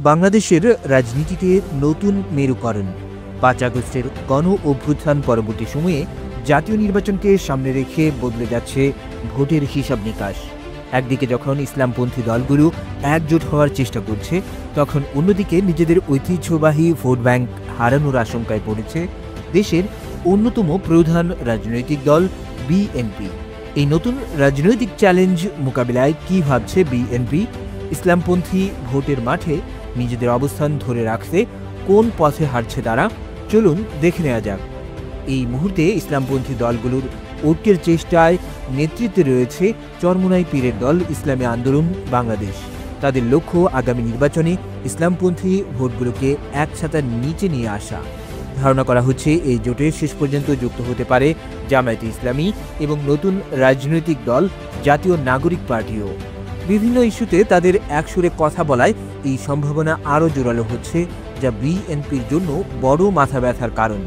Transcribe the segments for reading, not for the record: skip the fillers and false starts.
বাংলাদেশের রাজনীতিতে নতুন মেরুকরণ। ৫ আগস্টের গণ অভ্যুত্থান পরবর্তী সময়ে জাতীয় নির্বাচনকে সামনে রেখে বদলে যাচ্ছে ভোটের হিসাব নিকাশ। একদিকে যখন ইসলামপন্থী দলগুলো একজোট হওয়ার চেষ্টা করছে, তখন অন্যদিকে নিজেদের ঐতিহ্যবাহী ভোট ব্যাংক হারানোর আশঙ্কায় পড়েছে দেশের অন্যতম প্রধান রাজনৈতিক দল বিএনপি। এই নতুন রাজনৈতিক চ্যালেঞ্জ মোকাবিলায় কি ভাবছে বিএনপি? ইসলামপন্থী ভোটের মাঠে নিজেদের অবস্থান ধরে রাখতে কোন পথে হাঁটছে তারা? চলুন দেখে নেওয়া যাক। এই মুহূর্তে ইসলামপন্থী দলগুলোর ঐক্যের চেষ্টায় নেতৃত্বে রয়েছে চরমোনাই পীরের দল ইসলামী আন্দোলন বাংলাদেশ। তাদের লক্ষ্য আগামী নির্বাচনে ইসলামপন্থী ভোটগুলোকে এক ছাতার নিচে নিয়ে আসা। ধারণা করা হচ্ছে এই জোটে শেষ পর্যন্ত যুক্ত হতে পারে জামায়াতে ইসলামী এবং নতুন রাজনৈতিক দল জাতীয় নাগরিক পার্টিও। বিভিন্ন ইস্যুতে তাদের একসুরে কথা বলায় এই সম্ভাবনা আরও জোরালো হচ্ছে, যা বিএনপির জন্য বড় মাথা ব্যথার কারণ।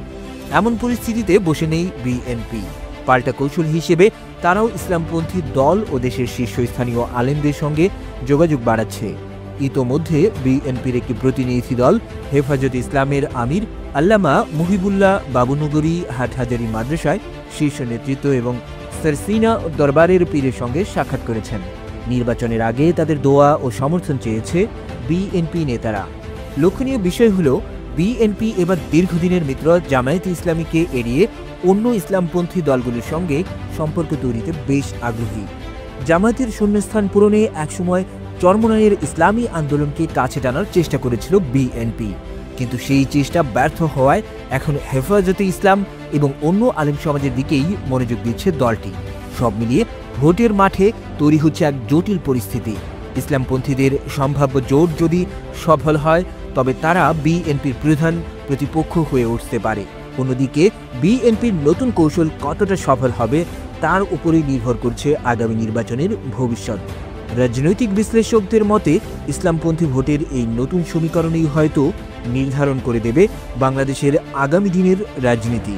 এমন পরিস্থিতিতে বসে নেই বিএনপি। পাল্টা কৌশল হিসেবে তারাও ইসলামপন্থী দল ও দেশের শীর্ষস্থানীয় আলেমদের সঙ্গে যোগাযোগ বাড়াচ্ছে। ইতোমধ্যে বিএনপির একটি প্রতিনিধি দল হেফাজতে ইসলামের আমির আল্লামা মুহিবুল্লাহ বাবুনগরী হাটহাজারী মাদ্রাসায় শীর্ষ নেতৃত্ব এবং সারসিনা দরবারের পীরের সঙ্গে সাক্ষাৎ করেছেন। নির্বাচনের আগে তাদের দোয়া ও সমর্থন চেয়েছে বিএনপি নেতারা। লক্ষণীয় বিষয় হল, বিএনপি এবার দীর্ঘদিনের মিত্র জামায়াতে ইসলামীকে এড়িয়ে অন্য ইসলামপন্থী দলগুলোর সঙ্গে সম্পর্ক তৈরিতে বেশ আগ্রহী। জামায়াতের শূন্যস্থান পূরণে একসময় চরমোনাইয়ের ইসলামী আন্দোলনকে কাছে টানার চেষ্টা করেছিল বিএনপি, কিন্তু সেই চেষ্টা ব্যর্থ হওয়ায় এখন হেফাজতে ইসলাম এবং অন্য আলেম সমাজের দিকেই মনোযোগ দিচ্ছে দলটি। সব মিলিয়ে ভোটের মাঠে তৈরি হচ্ছে এক জটিল পরিস্থিতি। ইসলামপন্থীদের সম্ভাব্য জোট যদি সফল হয়, তবে তারা বিএনপির প্রধান প্রতিপক্ষ হয়ে উঠতে পারে। অন্যদিকে বিএনপির নতুন কৌশল কতটা সফল হবে তার উপরেই নির্ভর করছে আগামী নির্বাচনের ভবিষ্যৎ। রাজনৈতিক বিশ্লেষকদের মতে ইসলামপন্থী ভোটের এই নতুন সমীকরণই হয়তো নির্ধারণ করে দেবে বাংলাদেশের আগামী দিনের রাজনীতি।